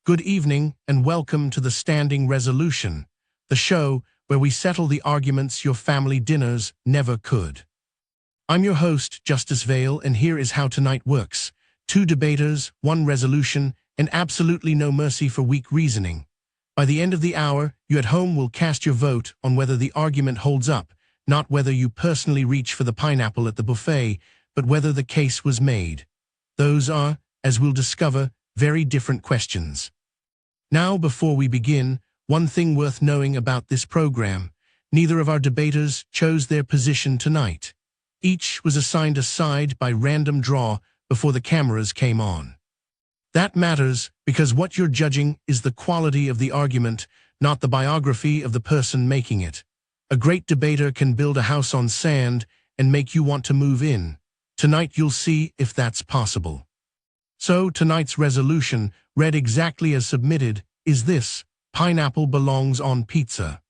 Good evening and welcome to the Standing Resolution, the show where we settle the arguments your family dinners never could. I'm your host, Justice Vale, and here is how tonight works. 2 debaters, 1 resolution, and absolutely no mercy for weak reasoning. By the end of the hour, you at home will cast your vote on whether the argument holds up, not whether you personally reach for the pineapple at the buffet, but whether the case was made. Those are, as we'll discover, very different questions. Now, before we begin, one thing worth knowing about this program: neither of our debaters chose their position tonight. Each was assigned a side by random draw before the cameras came on. That matters because what you're judging is the quality of the argument, not the biography of the person making it. A great debater can build a house on sand and make you want to move in. Tonight you'll see if that's possible. So tonight's resolution, read exactly as submitted, is this: pineapple belongs on pizza.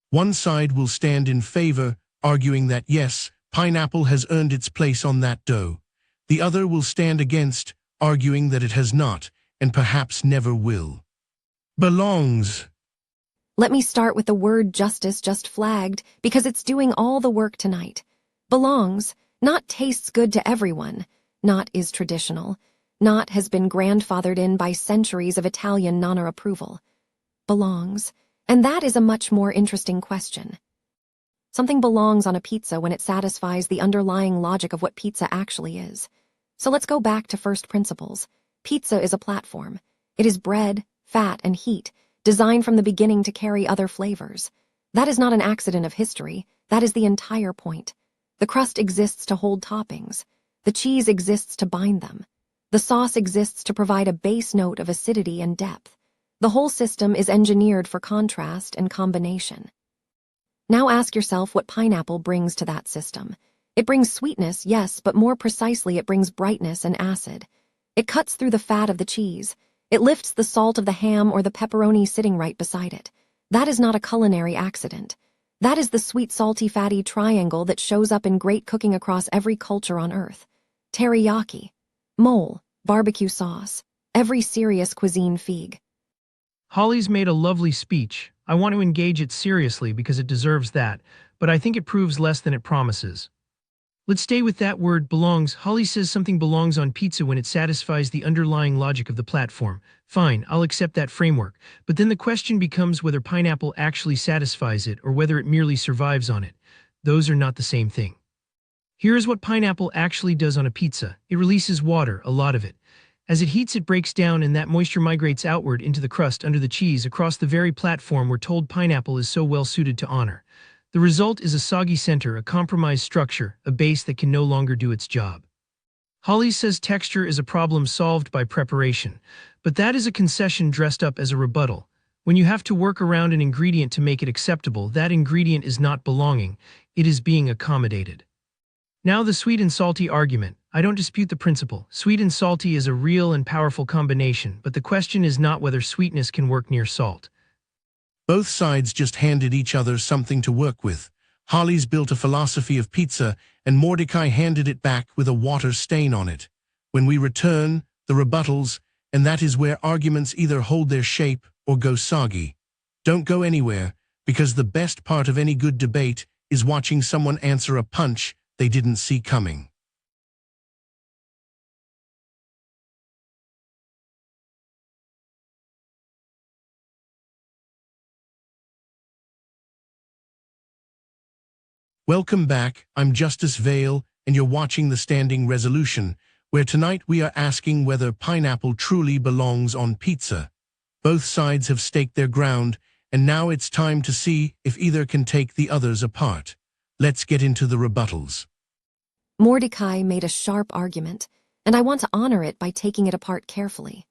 One side will stand in favor, arguing that yes, pineapple has earned its place on that dough. The other will stand against, arguing that it has not, and perhaps never will. Belongs. Let me start with the word justice just flagged, because it's doing all the work tonight. Belongs, not tastes good to everyone, not is traditional, not has been grandfathered in by centuries of Italian nonna approval. Belongs, and that is a much more interesting question. Something belongs on a pizza when it satisfies the underlying logic of what pizza actually is. So let's go back to first principles. Pizza is a platform. It is bread, fat, and heat, designed from the beginning to carry other flavors. That is not an accident of history. That is the entire point. The crust exists to hold toppings. The cheese exists to bind them. The sauce exists to provide a base note of acidity and depth. The whole system is engineered for contrast and combination. Now ask yourself what pineapple brings to that system. It brings sweetness, yes, but more precisely it brings brightness and acid. It cuts through the fat of the cheese. It lifts the salt of the ham or the pepperoni sitting right beside it. That is not a culinary accident. That is the sweet, salty, fatty triangle that shows up in great cooking across every culture on earth. Teriyaki, mole, barbecue sauce, every serious cuisine fig. Holly's made a lovely speech. I want to engage it seriously because it deserves that, but I think it proves less than it promises. Let's stay with that word, belongs. Holly says something belongs on pizza when it satisfies the underlying logic of the platform. Fine, I'll accept that framework, but then the question becomes whether pineapple actually satisfies it or whether it merely survives on it. Those are not the same thing. Here is what pineapple actually does on a pizza. It releases water, a lot of it. As it heats, it breaks down, and that moisture migrates outward into the crust under the cheese across the very platform we're told pineapple is so well suited to honor. The result is a soggy center, a compromised structure, a base that can no longer do its job. Holly says texture is a problem solved by preparation, but that is a concession dressed up as a rebuttal. When you have to work around an ingredient to make it acceptable, that ingredient is not belonging, it is being accommodated. Now the sweet and salty argument. I don't dispute the principle. Sweet and salty is a real and powerful combination, but the question is not whether sweetness can work near salt. Both sides just handed each other something to work with. Holly's built a philosophy of pizza, and Mordecai handed it back with a water stain on it. When we return, the rebuttals, and that is where arguments either hold their shape or go soggy. Don't go anywhere, because the best part of any good debate is watching someone answer a punch they didn't see coming. Welcome back, I'm Justice Vale, and you're watching the Standing Resolution, where tonight we are asking whether pineapple truly belongs on pizza. Both sides have staked their ground, and now it's time to see if either can take the others apart. Let's get into the rebuttals. Mordecai made a sharp argument, and I want to honor it by taking it apart carefully.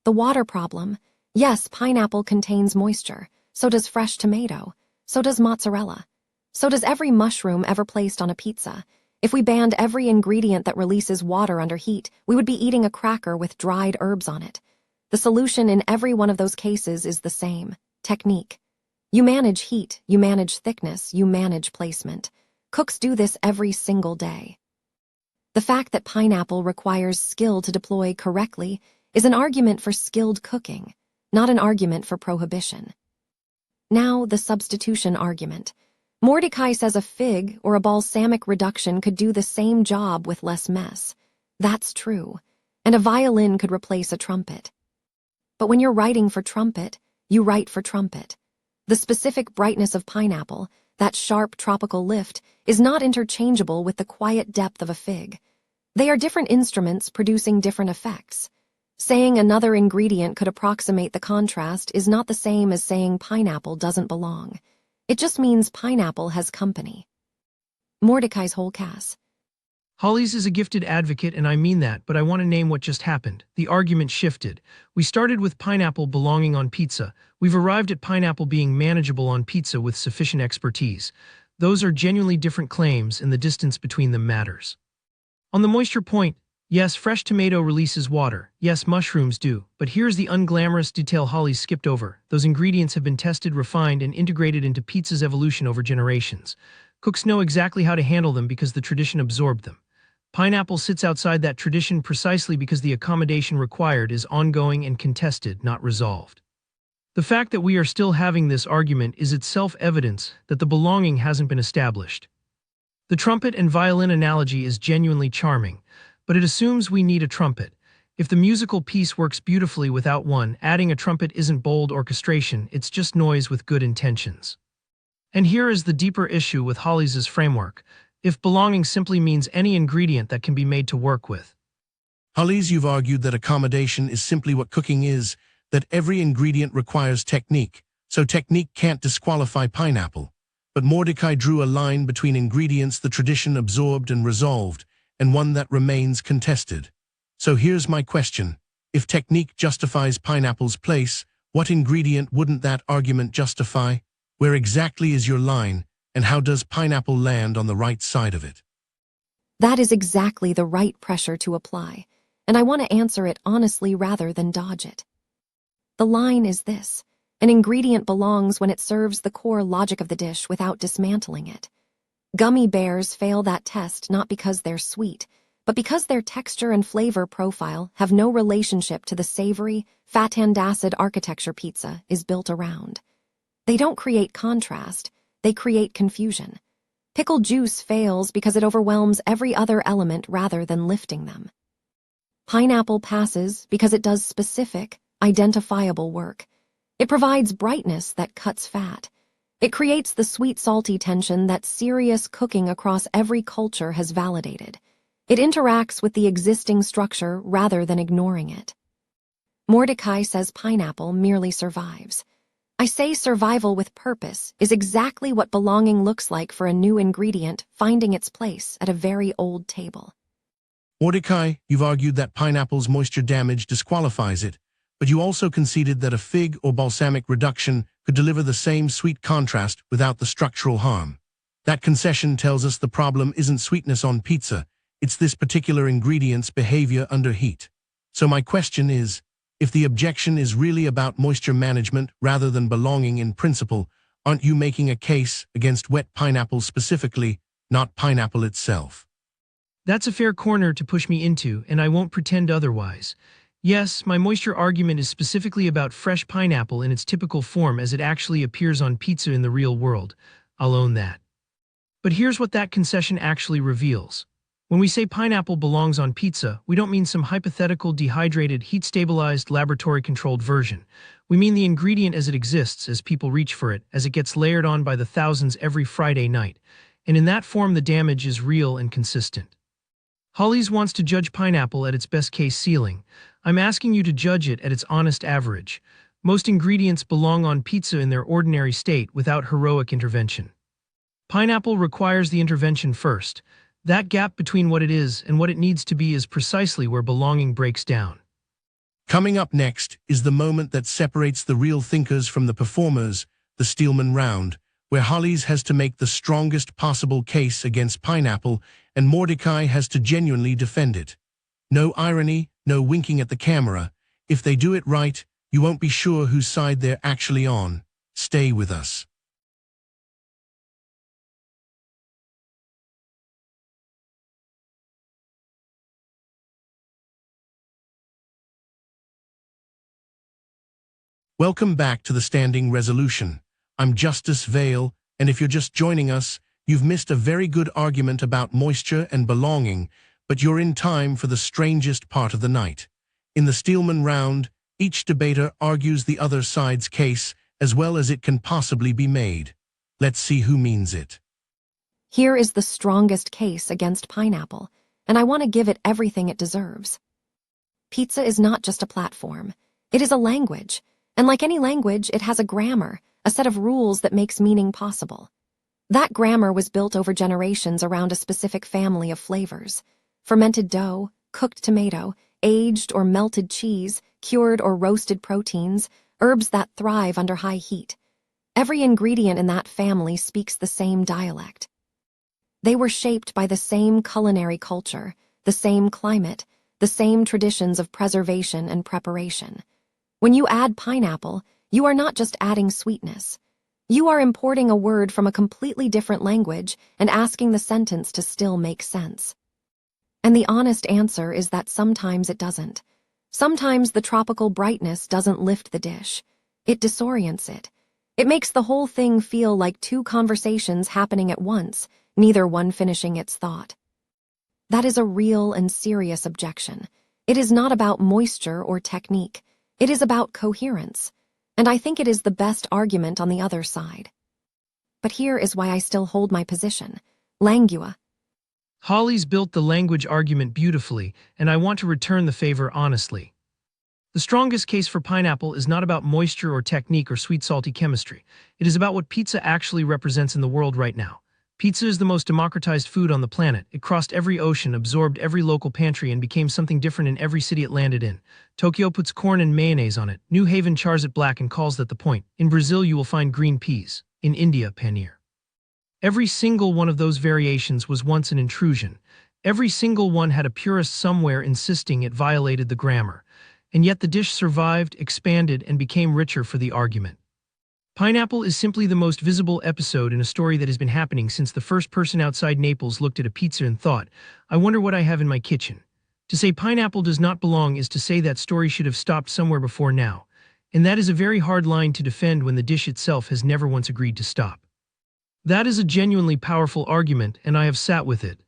The water problem. Yes, pineapple contains moisture. So does fresh tomato. So does mozzarella. So does every mushroom ever placed on a pizza. If we banned every ingredient that releases water under heat, we would be eating a cracker with dried herbs on it. The solution in every one of those cases is the same: technique. You manage heat, you manage thickness, you manage placement. Cooks do this every single day. The fact that pineapple requires skill to deploy correctly is an argument for skilled cooking, not an argument for prohibition. Now, the substitution argument. Mordecai says a fig or a balsamic reduction could do the same job with less mess. That's true. And a violin could replace a trumpet. But when you're writing for trumpet, you write for trumpet. The specific brightness of pineapple, that sharp tropical lift, is not interchangeable with the quiet depth of a fig. They are different instruments producing different effects. Saying another ingredient could approximate the contrast is not the same as saying pineapple doesn't belong. It just means pineapple has company. Mordecai's whole cast. Holly's is a gifted advocate, and I mean that, but I want to name what just happened. The argument shifted. We started with pineapple belonging on pizza. We've arrived at pineapple being manageable on pizza with sufficient expertise. Those are genuinely different claims, and the distance between them matters. On the moisture point, yes, fresh tomato releases water. Yes, mushrooms do. But here's the unglamorous detail Holly's skipped over. Those ingredients have been tested, refined, and integrated into pizza's evolution over generations. Cooks know exactly how to handle them because the tradition absorbed them. Pineapple sits outside that tradition precisely because the accommodation required is ongoing and contested, not resolved. The fact that we are still having this argument is itself evidence that the belonging hasn't been established. The trumpet and violin analogy is genuinely charming, but it assumes we need a trumpet. If the musical piece works beautifully without one, adding a trumpet isn't bold orchestration, it's just noise with good intentions. And here is the deeper issue with Holly's framework. If belonging simply means any ingredient that can be made to work with. Holly's, you've argued that accommodation is simply what cooking is, that every ingredient requires technique, so technique can't disqualify pineapple. But Mordecai drew a line between ingredients the tradition absorbed and resolved, and one that remains contested. So here's my question. If technique justifies pineapple's place, what ingredient wouldn't that argument justify? Where exactly is your line, and how does pineapple land on the right side of it? That is exactly the right pressure to apply, and I want to answer it honestly rather than dodge it. The line is this: an ingredient belongs when it serves the core logic of the dish without dismantling it. Gummy bears fail that test not because they're sweet, but because their texture and flavor profile have no relationship to the savory, fat and acid architecture pizza is built around. They don't create contrast, they create confusion. Pickle juice fails because it overwhelms every other element rather than lifting them. Pineapple passes because it does specific, identifiable work. It provides brightness that cuts fat. It creates the sweet-salty tension that serious cooking across every culture has validated. It interacts with the existing structure rather than ignoring it. Mordecai says pineapple merely survives. I say survival with purpose is exactly what belonging looks like for a new ingredient finding its place at a very old table. Mordecai, you've argued that pineapple's moisture damage disqualifies it, but you also conceded that a fig or balsamic reduction could deliver the same sweet contrast without the structural harm. That concession tells us the problem isn't sweetness on pizza, it's this particular ingredient's behavior under heat. So my question is, if the objection is really about moisture management rather than belonging in principle, aren't you making a case against wet pineapple specifically, not pineapple itself? That's a fair corner to push me into, and I won't pretend otherwise. Yes, my moisture argument is specifically about fresh pineapple in its typical form as it actually appears on pizza in the real world. I'll own that. But here's what that concession actually reveals. When we say pineapple belongs on pizza, we don't mean some hypothetical dehydrated, heat-stabilized, laboratory-controlled version. We mean the ingredient as it exists, as people reach for it, as it gets layered on by the thousands every Friday night. And in that form, the damage is real and consistent. Holly's wants to judge pineapple at its best-case ceiling. I'm asking you to judge it at its honest average. Most ingredients belong on pizza in their ordinary state without heroic intervention. Pineapple requires the intervention first. That gap between what it is and what it needs to be is precisely where belonging breaks down. Coming up next is the moment that separates the real thinkers from the performers, the Steelman round, where Holly's has to make the strongest possible case against pineapple and Mordecai has to genuinely defend it. No irony, no winking at the camera. If they do it right, you won't be sure whose side they're actually on. Stay with us. Welcome back to the Standing Resolution. I'm Justice Vale, and if you're just joining us, you've missed a very good argument about moisture and belonging, but you're in time for the strangest part of the night. In the Steelman round, each debater argues the other side's case as well as it can possibly be made. Let's see who means it. Here is the strongest case against pineapple, and I want to give it everything it deserves. Pizza is not just a platform. It is a language, and like any language, it has a grammar, a set of rules that makes meaning possible. That grammar was built over generations around a specific family of flavors. Fermented dough, cooked tomato, aged or melted cheese, cured or roasted proteins, herbs that thrive under high heat. Every ingredient in that family speaks the same dialect. They were shaped by the same culinary culture, the same climate, the same traditions of preservation and preparation. When you add pineapple, you are not just adding sweetness. You are importing a word from a completely different language and asking the sentence to still make sense. And the honest answer is that sometimes it doesn't. Sometimes the tropical brightness doesn't lift the dish. It disorients it. It makes the whole thing feel like two conversations happening at once, neither one finishing its thought. That is a real and serious objection. It is not about moisture or technique. It is about coherence. And I think it is the best argument on the other side. But here is why I still hold my position. Langua. Holly's built the language argument beautifully, and I want to return the favor honestly. The strongest case for pineapple is not about moisture or technique or sweet-salty chemistry. It is about what pizza actually represents in the world right now. Pizza is the most democratized food on the planet. It crossed every ocean, absorbed every local pantry, and became something different in every city it landed in. Tokyo puts corn and mayonnaise on it. New Haven chars it black and calls that the point. In Brazil, you will find green peas. In India, paneer. Every single one of those variations was once an intrusion. Every single one had a purist somewhere insisting it violated the grammar. And yet the dish survived, expanded, and became richer for the argument. Pineapple is simply the most visible episode in a story that has been happening since the first person outside Naples looked at a pizza and thought, I wonder what I have in my kitchen. To say pineapple does not belong is to say that story should have stopped somewhere before now. And that is a very hard line to defend when the dish itself has never once agreed to stop. That is a genuinely powerful argument, and I have sat with it.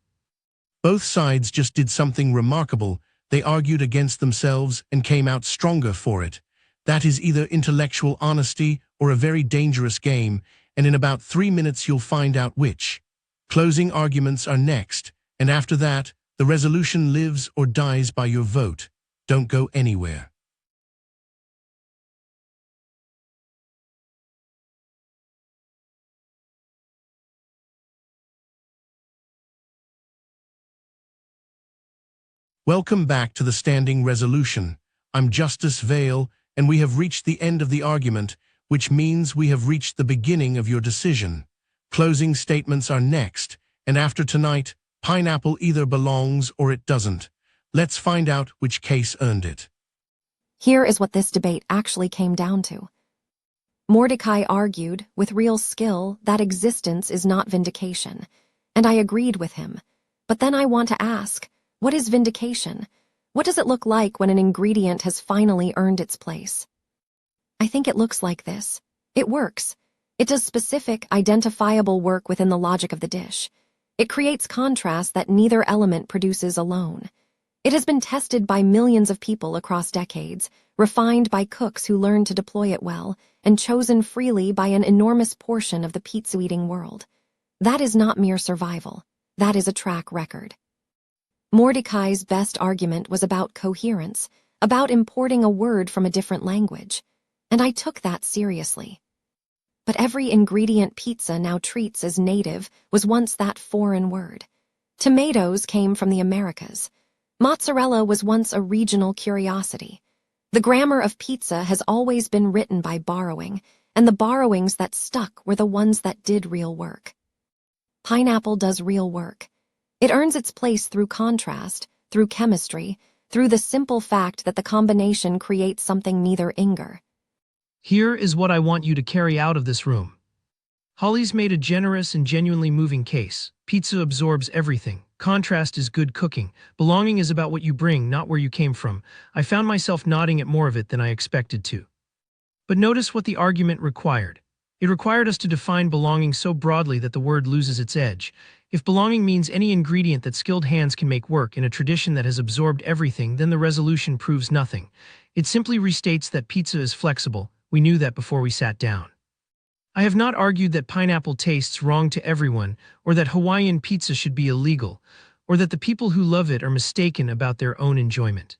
Both sides just did something remarkable. They argued against themselves and came out stronger for it. That is either intellectual honesty or a very dangerous game, and in about 3 minutes you'll find out which. Closing arguments are next, and after that, the resolution lives or dies by your vote. Don't go anywhere. Welcome back to the Standing Resolution. I'm Justice Vale, and we have reached the end of the argument, which means we have reached the beginning of your decision. Closing statements are next, and after tonight, pineapple either belongs or it doesn't. Let's find out which case earned it. Here is what this debate actually came down to. Mordecai argued, with real skill, that existence is not vindication, and I agreed with him. But then I want to ask, what is vindication? What does it look like when an ingredient has finally earned its place? I think it looks like this. It works. It does specific, identifiable work within the logic of the dish. It creates contrast that neither element produces alone. It has been tested by millions of people across decades, refined by cooks who learned to deploy it well, and chosen freely by an enormous portion of the pizza-eating world. That is not mere survival. That is a track record. Mordecai's best argument was about coherence, about importing a word from a different language, and I took that seriously. But every ingredient pizza now treats as native was once that foreign word. Tomatoes came from the Americas. Mozzarella was once a regional curiosity. The grammar of pizza has always been written by borrowing, and the borrowings that stuck were the ones that did real work. Pineapple does real work. It earns its place through contrast, through chemistry, through the simple fact that the combination creates something neither Inger. Here is what I want you to carry out of this room. Holly's made a generous and genuinely moving case. Pizza absorbs everything. Contrast is good cooking. Belonging is about what you bring, not where you came from. I found myself nodding at more of it than I expected to. But notice what the argument required. It required us to define belonging so broadly that the word loses its edge. If belonging means any ingredient that skilled hands can make work in a tradition that has absorbed everything, then the resolution proves nothing. It simply restates that pizza is flexible. We knew that before we sat down. I have not argued that pineapple tastes wrong to everyone, or that Hawaiian pizza should be illegal, or that the people who love it are mistaken about their own enjoyment.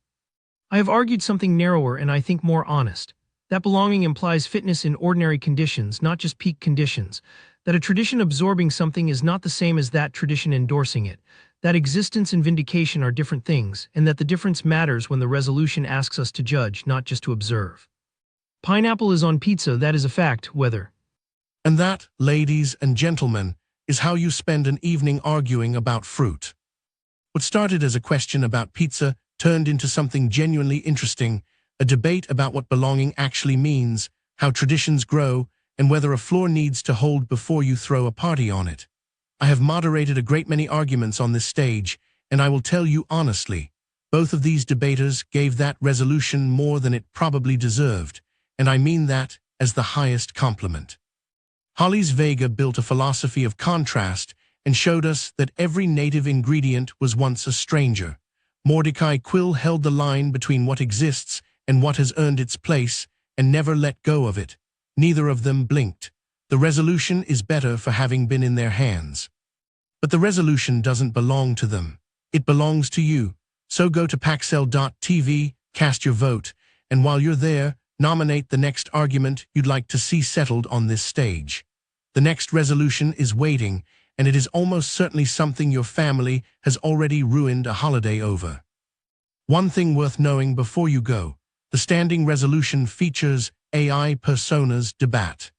I have argued something narrower and I think more honest. That belonging implies fitness in ordinary conditions, not just peak conditions. That a tradition absorbing something is not the same as that tradition endorsing it. That existence and vindication are different things, and that the difference matters when the resolution asks us to judge, not just to observe. Pineapple is on pizza, that is a fact, whether. And that, ladies and gentlemen, is how you spend an evening arguing about fruit. What started as a question about pizza turned into something genuinely interesting, a debate about what belonging actually means, how traditions grow, and whether a floor needs to hold before you throw a party on it. I have moderated a great many arguments on this stage, and I will tell you honestly, both of these debaters gave that resolution more than it probably deserved, and I mean that as the highest compliment. Hollis Vega built a philosophy of contrast and showed us that every native ingredient was once a stranger. Mordecai Quill held the line between what exists and what has earned its place and never let go of it. Neither of them blinked. The resolution is better for having been in their hands. But the resolution doesn't belong to them. It belongs to you. So go to Paxelle.tv, cast your vote, and while you're there, nominate the next argument you'd like to see settled on this stage. The next resolution is waiting, and it is almost certainly something your family has already ruined a holiday over. One thing worth knowing before you go, the standing resolution features AI personas debate.